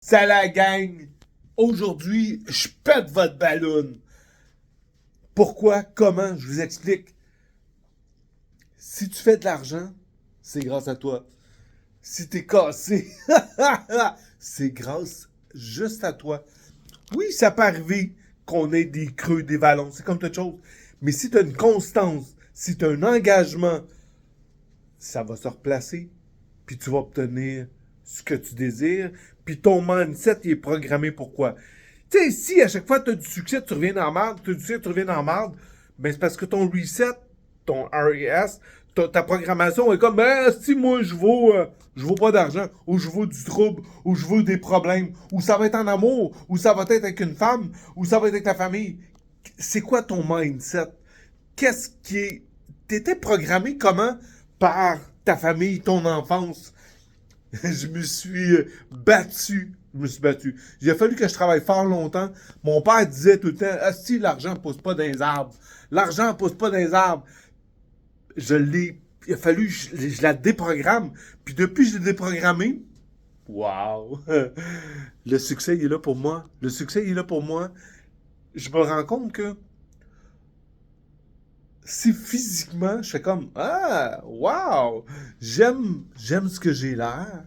Ça la gang. Aujourd'hui, je pète votre ballon. Pourquoi? Comment? Je vous explique. Si tu fais de l'argent, c'est grâce à toi. Si t'es cassé, c'est grâce juste à toi. Oui, ça peut arriver qu'on ait des creux, des vallons, c'est comme toute chose. Mais si tu as une constance, si tu as un engagement, ça va se replacer, puis tu vas obtenir ce que tu désires, puis ton mindset il est programmé pour quoi? Tu sais, si à chaque fois tu as du succès, tu reviens dans la merde, tu as du succès, tu reviens dans la merde, ben c'est parce que ton reset, ton RES, ta programmation est comme, ben, si moi je vaux pas d'argent, ou je vaux du trouble, ou je vaux des problèmes, ou ça va être en amour, ou ça va être avec une femme, ou ça va être avec ta famille. C'est quoi ton mindset? Qu'est-ce qui est. T'étais programmé comment par ta famille, ton enfance? Je me suis battu. Je me suis battu. Il a fallu que je travaille fort longtemps. Mon père disait tout le temps, ah, si l'argent pousse pas dans les arbres. L'argent pousse pas dans les arbres. Je l'ai. Il a fallu que je la déprogramme. Puis depuis que je l'ai déprogrammé, wow! Le succès, il est là pour moi. Le succès, il est là pour moi. Je me rends compte que si physiquement, je fais comme, ah, wow! J'aime ce que j'ai l'air.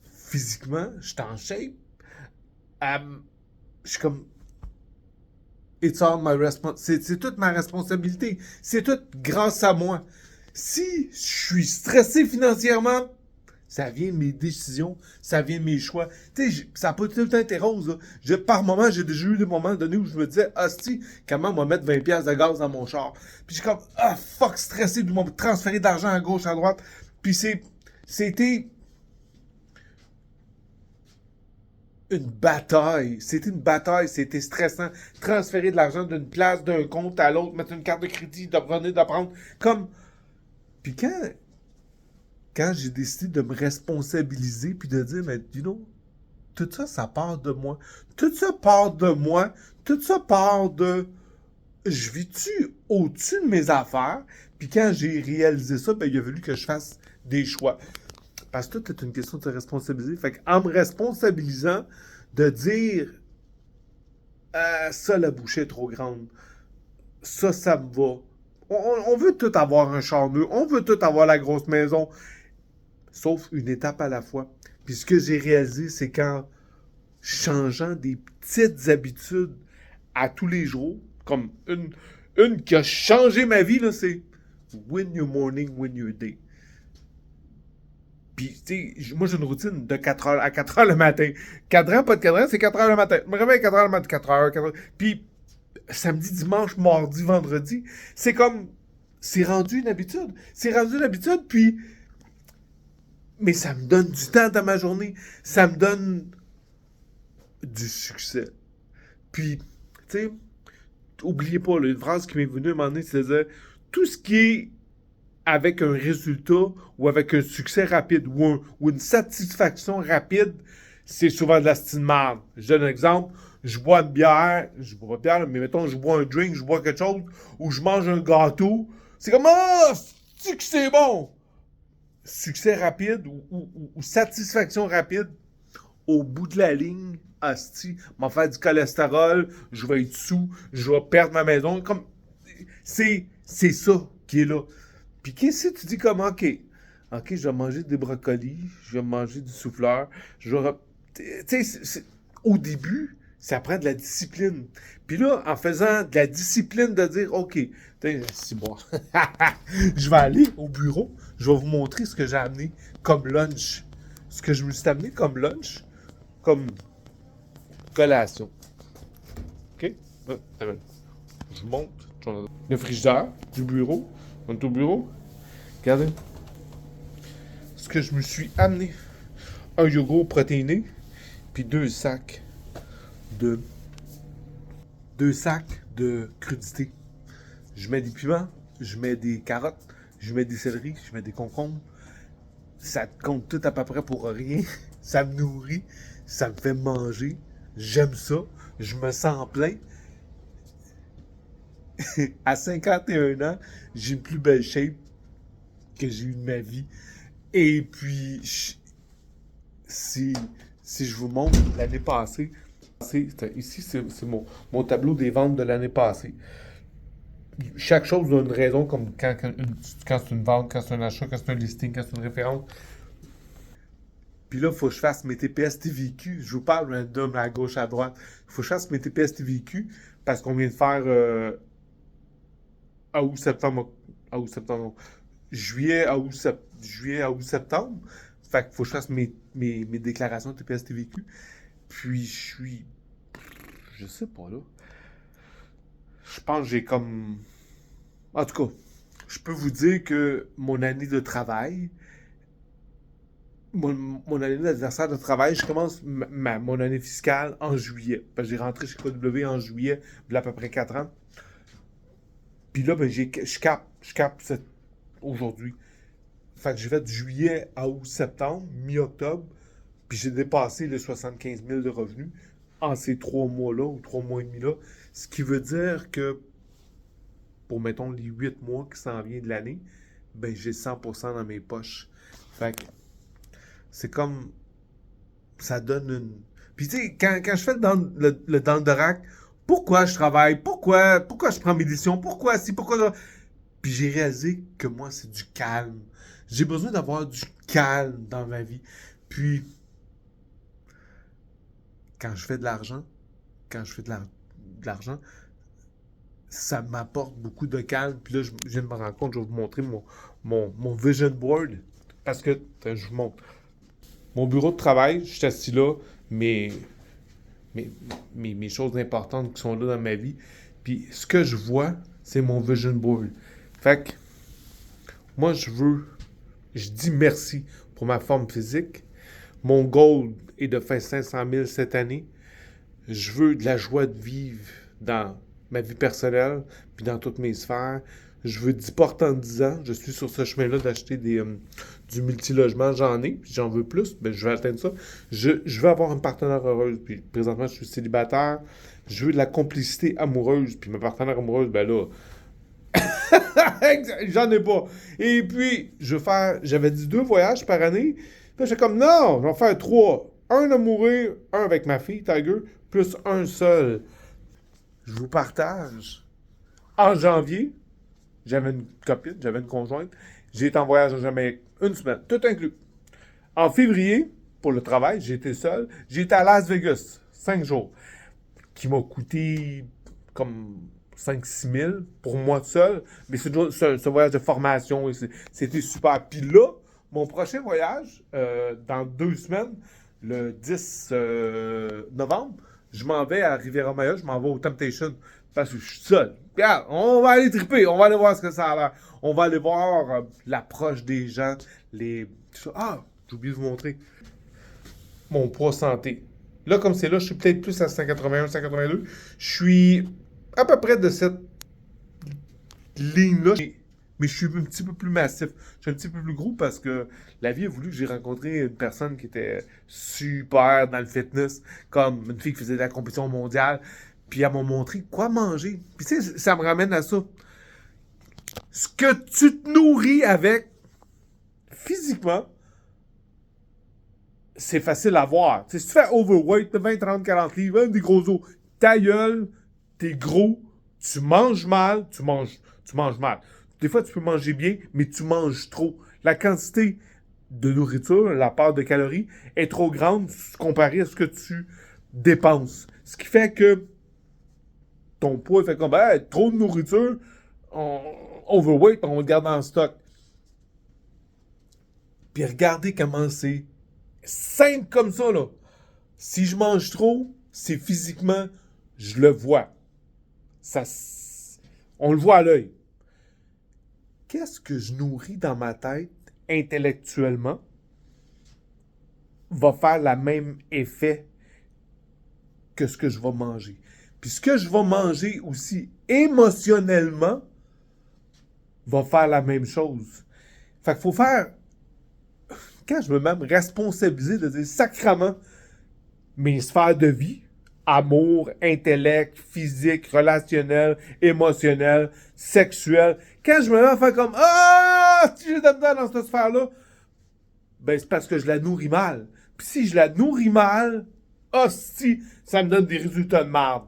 Physiquement, je suis en shape. Je suis comme, it's all my responsibility. C'est toute ma responsabilité. C'est tout grâce à moi. Si je suis stressé financièrement, ça vient de mes décisions, ça vient de mes choix. Tu sais, ça n'a pas tout le temps été rose. Par moment, j'ai déjà eu des moments donnés où je me disais, hostie, comment on va mettre 20$ de gaz dans mon char? Puis j'ai comme, ah, fuck, stressé, ils m'ont transféré d'argent à gauche, à droite. Puis c'était une bataille. C'était une bataille. C'était stressant. Transférer de l'argent d'une place, d'un compte à l'autre, mettre une carte de crédit, d'apprendre. Comme. Puis quand j'ai décidé de me responsabiliser, puis de dire, mais, tout ça, ça part de moi. Tout ça part de moi. Tout ça part de. Je vis-tu au-dessus de mes affaires? Puis quand j'ai réalisé ça, ben, il a fallu que je fasse des choix. Parce que tout est une question de se responsabiliser. Fait qu'en me responsabilisant, de dire ça, la bouchée est trop grande. Ça me va. On veut tout avoir un char neuf. On veut tout avoir la grosse maison. Sauf une étape à la fois. Puis ce que j'ai réalisé, c'est qu'en changeant des petites habitudes à tous les jours, comme une qui a changé ma vie, là, c'est win your morning, win your day. Puis, tu sais, moi, j'ai une routine de 4h à 4h le matin. Cadran, pas de cadran, c'est 4h le matin. Je me réveille à 4h le matin, 4h, 4h. Puis, samedi, dimanche, mardi, vendredi, c'est comme. C'est rendu une habitude. C'est rendu une habitude, puis. Mais ça me donne du temps dans ma journée. Ça me donne du succès. Puis, tu sais, oubliez pas, là, une phrase qui m'est venue à un moment donné, c'est tout ce qui est avec un résultat ou avec un succès rapide ou une satisfaction rapide, c'est souvent de la style marde. Je donne un exemple. Je bois une bière, je bois pas de bière, mais mettons, je bois un drink, je bois quelque chose, ou je mange un gâteau. C'est comme, ah, c'est bon! Succès rapide ou satisfaction rapide, au bout de la ligne, asti, m'en faire du cholestérol, je vais être sous, je vais perdre ma maison. Comme, c'est ça qui est là. Puis qu'est-ce que tu dis comme, OK, je vais manger des brocolis, je vais manger du souffleur, je vais. Tu sais, au début, ça prend de la discipline. Puis là, en faisant de la discipline de dire, OK, c'est bon, je vais aller au bureau, je vais vous montrer ce que j'ai amené comme lunch. Ce que je me suis amené comme lunch, comme collation. OK? Je monte le frigidaire du bureau. On est au bureau. Regardez. Ce que je me suis amené. Un yogourt protéiné. Puis de. 2 sacs de crudités. Je mets des piments. Je mets des carottes. Je mets des céleris. Je mets des concombres. Ça compte tout à peu près pour rien. Ça me nourrit. Ça me fait manger. J'aime ça. Je me sens plein. À 51 ans, j'ai une plus belle shape que j'ai eu de ma vie. Et puis, c'est, si je vous montre l'année passée, ici, c'est mon tableau des ventes de l'année passée. Chaque chose a une raison, comme quand c'est une vente, quand c'est un achat, quand c'est un listing, quand c'est une référence. Puis là, il faut que je fasse mes TPS TVQ. Je vous parle random à gauche, à droite. Il faut que je fasse mes TPS TVQ parce qu'on vient de faire août, septembre, juillet, août, septembre. Fait qu'il faut que je fasse mes déclarations de TPS TVQ. Puis je sais pas là. Je pense que j'ai comme... En tout cas, je peux vous dire que mon année de travail, mon année d'anniversaire de travail, je commence mon année fiscale en juillet. Parce que j'ai rentré chez KW en juillet, il y a à peu près 4 ans. Puis là, ben, je capte aujourd'hui. Fait que j'ai fait de juillet à août, septembre, mi-octobre, puis j'ai dépassé les 75 000 de revenus en ces 3 mois-là, ou 3 mois et demi-là. Ce qui veut dire que, pour, mettons, les 8 mois qui s'en viennent de l'année, ben, j'ai 100% dans mes poches. Fait que, c'est comme, ça donne une... Puis tu sais, quand je fais le dans le rack, pourquoi je travaille, pourquoi je prends mes décisions, pourquoi si, pourquoi là? Puis j'ai réalisé que moi, c'est du calme. J'ai besoin d'avoir du calme dans ma vie. Puis, quand je fais de l'argent, ça m'apporte beaucoup de calme. Puis là, je viens de me rendre compte, je vais vous montrer mon vision board. Parce que, je vous montre. Mon bureau de travail, je suis assis là, mes choses importantes qui sont là dans ma vie. Puis ce que je vois, c'est mon vision board. Fait que, moi, je dis merci pour ma forme physique. Mon goal est de faire 500 000 cette année. Je veux de la joie de vivre dans ma vie personnelle, puis dans toutes mes sphères. Je veux 10 portes en 10 ans. Je suis sur ce chemin-là d'acheter du multilogement. J'en ai, puis j'en veux plus. Ben, je vais atteindre ça. Je veux avoir une partenaire heureuse. Puis présentement, je suis célibataire. Je veux de la complicité amoureuse. Puis ma partenaire amoureuse, ben là, j'en ai pas. Et puis, j'avais dit 2 voyages par année. Puis j'étais comme, non, je vais en faire 3. Un amoureux, un avec ma fille, Tiger, plus un seul. Je vous partage. En janvier, j'avais une copine, j'avais une conjointe. J'ai été en voyage en Jamaïque 1 semaine, tout inclus. En février, pour le travail, j'ai été seul. J'ai été à Las Vegas, 5 jours, qui m'a coûté comme 5-6 000 pour moi seul. Mais c'est ce voyage de formation, c'était super. Puis là, mon prochain voyage, dans 2 semaines, le 10 novembre, je m'en vais à Riviera-Maya, je m'en vais au Temptation, parce que je suis seul. Regarde, on va aller triper, on va aller voir ce que ça a l'air. On va aller voir l'approche des gens, Ah, j'ai oublié de vous montrer. Mon poids santé. Là, comme c'est là, je suis peut-être plus à 181, 182. Je suis à peu près de cette ligne-là. Mais je suis un petit peu plus massif. Je suis un petit peu plus gros parce que la vie a voulu que j'ai rencontré une personne qui était super dans le fitness, comme une fille qui faisait de la compétition mondiale. Puis elle m'a montré quoi manger. Puis tu sais, ça me ramène à ça. Ce que tu te nourris avec, physiquement, c'est facile à voir. T'sais, si tu fais overweight, 20, 30, 40 livres, des gros os, ta gueule, t'es gros, tu manges mal, tu manges mal. Des fois, tu peux manger bien, mais tu manges trop. La quantité de nourriture, la part de calories, est trop grande comparée à ce que tu dépenses. Ce qui fait que ton poids fait comme, trop de nourriture, overweight, on le garde en stock. Puis regardez comment c'est simple comme ça, là. Si je mange trop, c'est physiquement, je le vois. On le voit à l'œil. Qu'est-ce que je nourris dans ma tête intellectuellement va faire le même effet que ce que je vais manger. Puis ce que je vais manger aussi émotionnellement va faire la même chose. Fait qu'il faut faire, quand je me mets responsabiliser de dire sacrément mes sphères de vie, amour, intellect, physique, relationnel, émotionnel, sexuel. Quand je me mets à faire comme si j'ai dedans dans cette sphère-là, ben c'est parce que je la nourris mal. Puis si je la nourris mal, hostie, ça me donne des résultats de merde.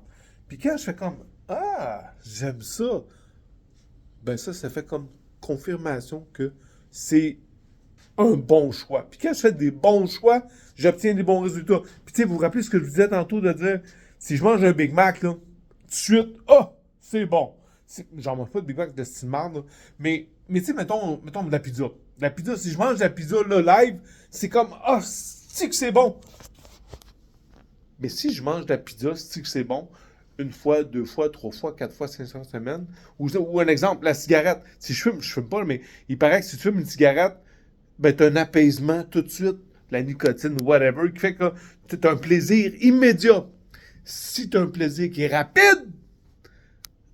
Puis quand je fais comme, ah, j'aime ça, ben ça fait comme confirmation que c'est un bon choix. Puis quand je fais des bons choix, j'obtiens des bons résultats. Puis tu sais, vous vous rappelez ce que je vous disais tantôt de dire, si je mange un Big Mac, là, tout de suite, ah, c'est bon. J'en mange pas de Big Mac de style marde, là. Mais tu sais, mettons de la pizza. De la pizza, si je mange de la pizza là, live, c'est comme, ah, c'est que c'est bon. Mais si je mange de la pizza, c'est que c'est bon, une fois, deux fois, trois fois, quatre fois, 500 semaines. Ou un exemple, la cigarette. Si je fume pas, mais il paraît que si tu fumes une cigarette, ben, t'as un apaisement tout de suite, la nicotine, whatever, qui fait que t'as un plaisir immédiat. Si t'as un plaisir qui est rapide,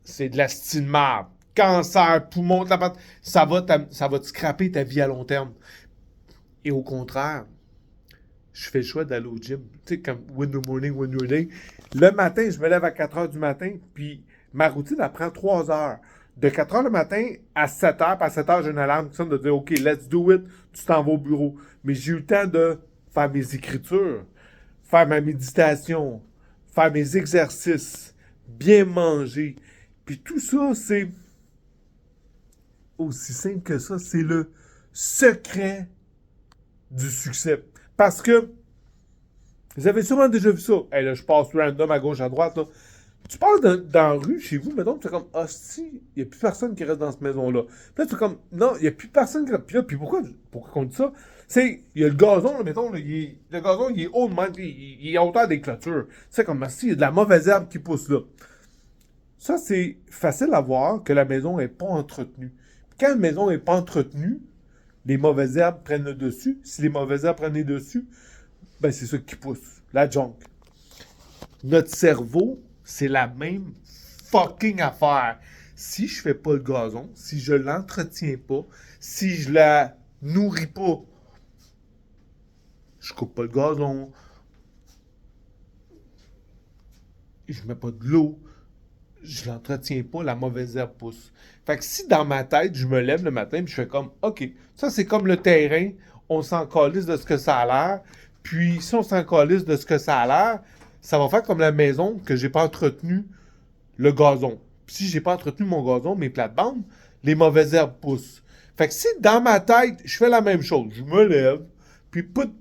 c'est de la style marde. Cancer, poumon, de la pâte, ça va te scraper ta vie à long terme. Et au contraire, je fais le choix d'aller au gym. Tu sais, comme win the morning, win your day. Le matin, je me lève à 4 heures du matin, puis ma routine, elle prend 3 heures. De 4 heures le matin à 7 heures, puis à 7 heures, j'ai une alarme qui sonne de dire, OK, let's do it, tu t'en vas au bureau. Mais j'ai eu le temps de faire mes écritures, faire ma méditation, faire mes exercices, bien manger. Puis tout ça, c'est aussi simple que ça. C'est le secret du succès. Parce que vous avez sûrement déjà vu ça. Hey, là, je passe random à gauche, à droite. Là. Tu passes dans la rue chez vous, mettons, tu es comme, ah, si, il n'y a plus personne qui reste dans cette maison-là. Puis là, tu es comme, non, il n'y a plus personne qui reste. Puis là, pourquoi on dit ça? C'est, il y a le gazon, là, mettons, là, le gazon, il est haut de même, il est à hauteur des clôtures. C'est comme, si, il y a de la mauvaise herbe qui pousse là. Ça, c'est facile à voir que la maison n'est pas entretenue. Quand une maison n'est pas entretenue, les mauvaises herbes prennent le dessus. Si les mauvaises herbes prennent le dessus, ben c'est ça qui pousse. La junk. Notre cerveau, c'est la même fucking affaire. Si je fais pas le gazon, si je l'entretiens pas, si je la nourris pas, je coupe pas le gazon, je mets pas de l'eau, je l'entretiens pas, la mauvaise herbe pousse. Fait que si dans ma tête, je me lève le matin et je fais comme, OK, ça c'est comme le terrain, on s'en calisse de ce que ça a l'air, puis si on s'en calisse de ce que ça a l'air, ça va faire comme la maison que j'ai pas entretenu le gazon. Puis si j'ai pas entretenu mon gazon, mes plates-bandes, les mauvaises herbes poussent. Fait que si dans ma tête, je fais la même chose, je me lève, puis pout,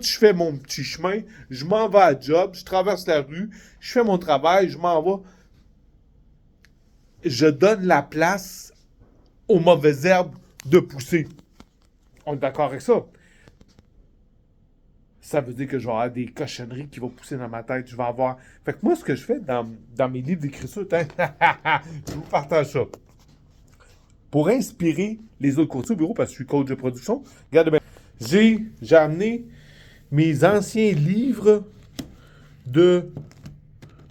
je fais mon petit chemin, je m'en vais à job, je traverse la rue, je fais mon travail, je m'en vais, je donne la place aux mauvaises herbes de pousser. On est d'accord avec ça? Ça veut dire que je vais avoir des cochonneries qui vont pousser dans ma tête. Je vais avoir. Fait que moi, ce que je fais dans mes livres d'écriture, je vous partage ça. Pour inspirer les autres coachs au bureau, parce que je suis coach de production, regardez bien. J'ai amené mes anciens livres de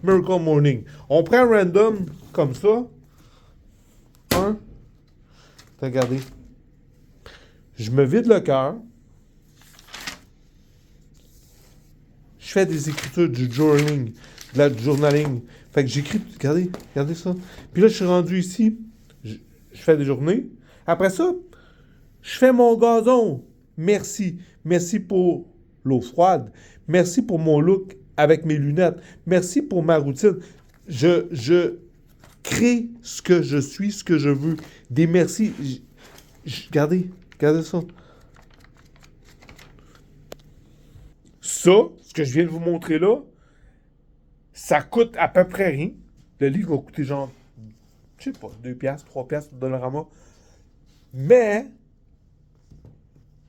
Miracle Morning. On prend random comme ça. Regardez. Je me vide le cœur. Je fais des écritures, du journaling, du journaling. Fait que j'écris, regardez ça. Puis là, je suis rendu ici, je fais des journées. Après ça, je fais mon gazon. Merci. Merci pour l'eau froide. Merci pour mon look avec mes lunettes. Merci pour ma routine. Je crée ce que je suis, ce que je veux. Des merci. Regardez ça. Ça, ce que je viens de vous montrer là, ça coûte à peu près rien. Le livre va coûter genre, je sais pas, 2 piastres, 3 piastres au Dollarama. Mais,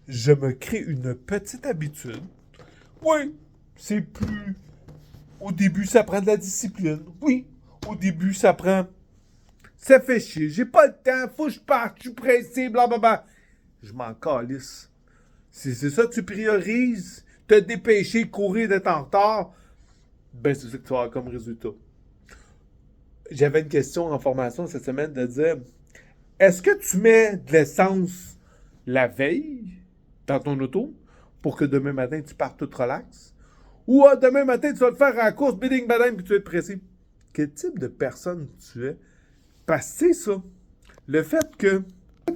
je me crée une petite habitude. Oui, c'est plus... Au début, ça prend de la discipline. Oui, au début, ça prend... Ça fait chier, j'ai pas le temps, faut que je parte, je suis pressé, blablabla. Je m'en calisse. Si c'est ça que tu priorises, te dépêcher, courir, d'être en retard, ben c'est ça que tu vas avoir comme résultat. J'avais une question en formation cette semaine de dire, est-ce que tu mets de l'essence la veille dans ton auto pour que demain matin tu partes tout relax? Ou demain matin tu vas le faire à la course, bidding bading, puis tu vas être pressé? Quel type de personne tu es? Parce que c'est ça. Le fait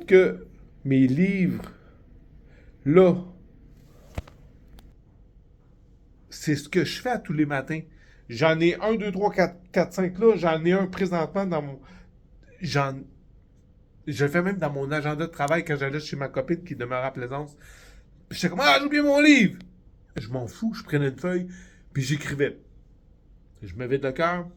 que mes livres, là, c'est ce que je fais à tous les matins. J'en ai 1, 2, 3, 4, 4, 5 là. J'en ai un présentement dans mon... J'en... Je le fais même dans mon agenda de travail quand j'allais chez ma copine qui demeure à Plaisance. Puis j'étais comme, ah, j'ai oublié mon livre! Je m'en fous, je prenais une feuille, puis j'écrivais. Je me vide le cœur.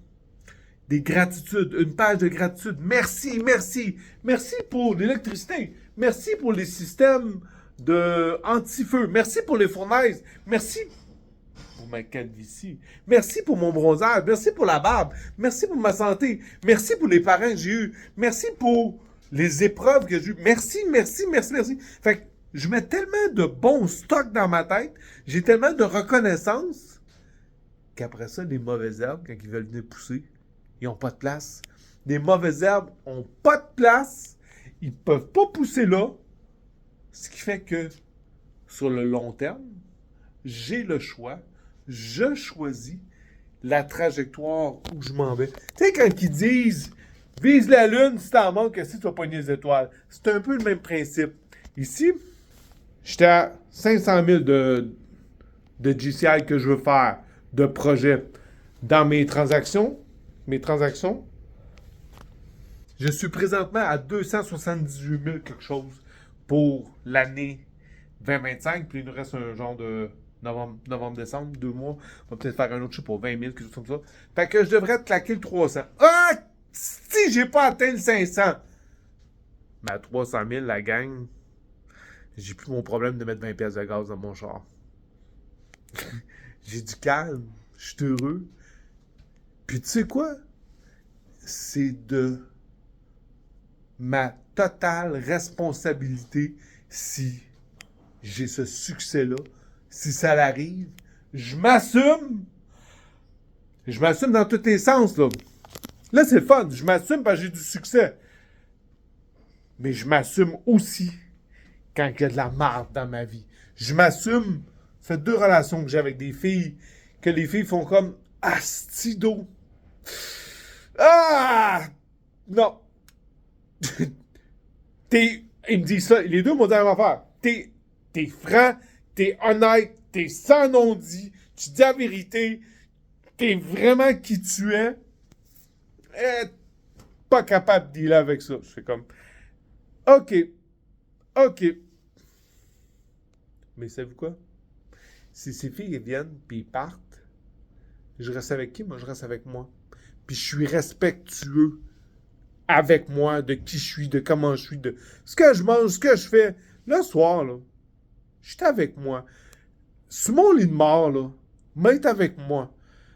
Des gratitudes, une page de gratitude. Merci, merci. Merci pour l'électricité. Merci pour les systèmes de anti-feu. Merci pour les fournaises. Merci pour ma calvitie. Merci pour mon bronzage. Merci pour la barbe. Merci pour ma santé. Merci pour les parents que j'ai eus. Merci pour les épreuves que j'ai eues. Merci, merci, merci, merci. Fait que je mets tellement de bons stocks dans ma tête. J'ai tellement de reconnaissance qu'après ça, les mauvaises herbes, quand ils veulent venir pousser, ils n'ont pas de place. Les mauvaises herbes n'ont pas de place. Ils ne peuvent pas pousser là. Ce qui fait que, sur le long terme, j'ai le choix. Je choisis la trajectoire où je m'en vais. Tu sais, quand ils disent « Vise la lune, si t'en manques, que si tu vas pogner les étoiles », c'est un peu le même principe. Ici, j'étais à 500 000 de GCI que je veux faire, de projet. Dans mes transactions, je suis présentement à 278 000 quelque chose pour l'année 2025. Puis il nous reste un genre de novembre-décembre, 2 mois. On va peut-être faire un autre chiffre pour 20 000, quelque chose comme ça. Fait que je devrais claquer le 300. Ah! Si j'ai pas atteint le 500! Mais à 300 000, la gang, j'ai plus mon problème de mettre 20 pièces de gaz dans mon char. J'ai du calme. Je suis heureux. Puis tu sais quoi? C'est de ma totale responsabilité si j'ai ce succès-là, si ça l'arrive. Je m'assume. Je m'assume dans tous les sens, là. Là, c'est le fun. Je m'assume parce que j'ai du succès. Mais je m'assume aussi quand il y a de la merde dans ma vie. Je m'assume. Ça fait 2 relations que j'ai avec des filles, que les filles font comme astido. Ah! Non. Il me dit ça. Les deux m'ont dit la même affaire. T'es franc, t'es honnête, t'es sans non-dit, tu dis la vérité, t'es vraiment qui tu es. Pas capable de dealer avec ça. Je fais comme, OK. Mais savez-vous quoi? Si ces filles viennent puis ils partent, je reste avec qui? Moi, je reste avec moi. Puis je suis respectueux avec moi, de qui je suis, de comment je suis, de ce que je mange, ce que je fais. Le soir, là, je suis avec moi. Sur mon lit de mort, là, m'être avec moi.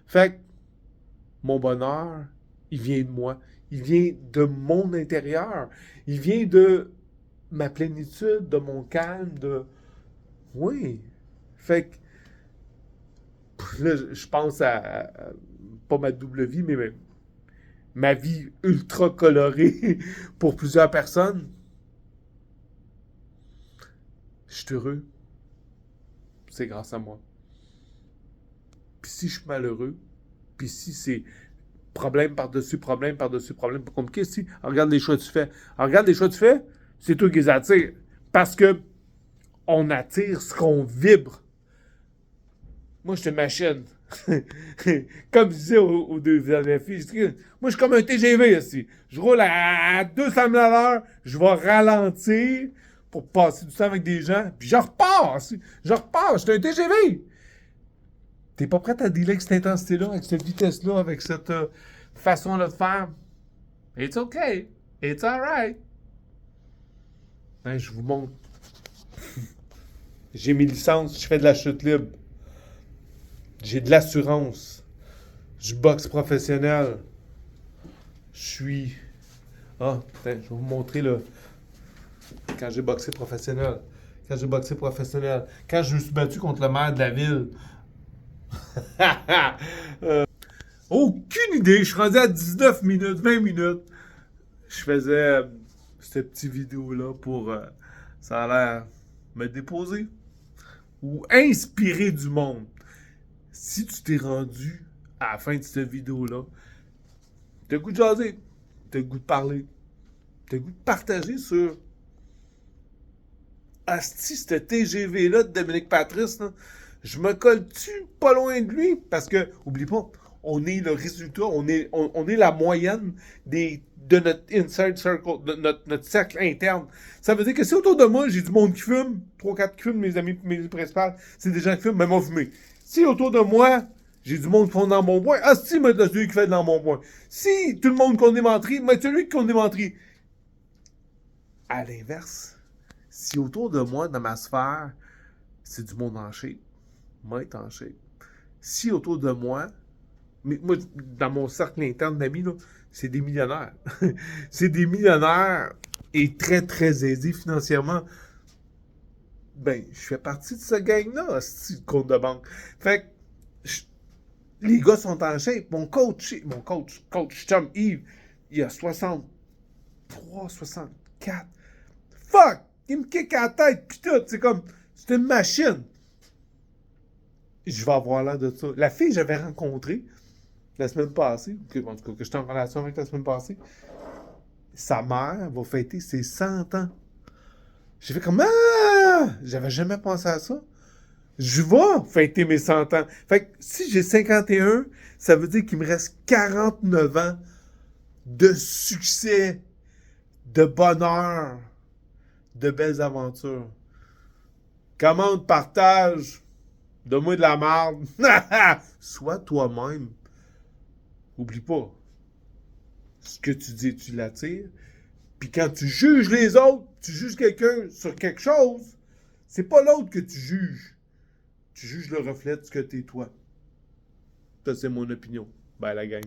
Fait que mon bonheur, il vient de moi. Il vient de mon intérieur. Il vient de ma plénitude, de mon calme, de... Oui. Fait que là, je pense à pas ma double vie, mais ma vie ultra colorée pour plusieurs personnes. Je suis heureux. C'est grâce à moi. Puis si je suis malheureux, puis si c'est problème par-dessus problème, pas compliqué, si, regarde les choix que tu fais. Regarde les choix que tu fais, c'est toi qui les attires. Parce que on attire ce qu'on vibre. Moi, je suis une machine. Comme je disais aux deux filles, moi, je suis comme un TGV ici. Je roule à 200 000 à l'heure, je vais ralentir pour passer du temps avec des gens, puis je repars. Je suis un TGV. T'es pas prêt à dealer avec cette intensité-là, avec cette vitesse-là, avec cette façon-là de faire? It's okay. It's alright. Ben, je vous montre. J'ai mes licences, je fais de la chute libre. J'ai de l'assurance. Je boxe professionnel. Je suis... Ah, je vais vous montrer là. Quand j'ai boxé professionnel. Quand je me suis battu contre le maire de la ville. Aucune idée. Je suis rendu à 19 minutes, 20 minutes. Je faisais cette petite vidéo-là pour... ça a l'air me déposer. Ou inspirer du monde. Si tu t'es rendu à la fin de cette vidéo-là, t'as le goût de jaser, t'as le goût de parler, t'as le goût de partager sur Asti, ce TGV-là de Dominique Patrice, là, Je me colle-tu pas loin de lui? Parce que, oublie pas, on est le résultat, on est la moyenne de notre inside circle, de notre cercle interne. Ça veut dire que si autour de moi, j'ai du monde qui fume, 3-4 qui fument, mes amis principaux, c'est des gens qui fument, même moi fumer. Si autour de moi, j'ai du monde qui font dans mon bois, ah si, moi, c'est celui qui fait dans mon bois. Si tout le monde qu'on démentrit, mais c'est celui qu'on démentrit. À l'inverse, si autour de moi, dans ma sphère, c'est du monde en shape, moi être en shape. Si autour de moi, mais moi, dans mon cercle interne d'amis, là, c'est des millionnaires. C'est des millionnaires et très, très aisés financièrement. Ben, je fais partie de ce gang-là, ce compte de banque. Fait que, les gars sont en shape. Coach chum Yves, il a 63, 64. Fuck! Il me kick à la tête, pis tout. C'est comme, c'est une machine. Je vais avoir l'air de ça. La fille que j'avais rencontrée la semaine passée, en tout cas, que j'étais en relation avec la semaine passée, sa mère va fêter ses 100 ans. J'ai fait comme, ah! J'avais jamais pensé à ça. Je vais fêter mes 100 ans. Fait que si j'ai 51, ça veut dire qu'il me reste 49 ans de succès, de bonheur, de belles aventures. Commente, partage, donne-moi de la merde. Sois toi-même. Oublie pas, ce que tu dis, tu l'attires. Puis quand tu juges les autres, tu juges quelqu'un sur quelque chose, c'est pas l'autre que tu juges. Tu juges le reflet de ce que t'es toi. Ça, c'est mon opinion. Bye la gang.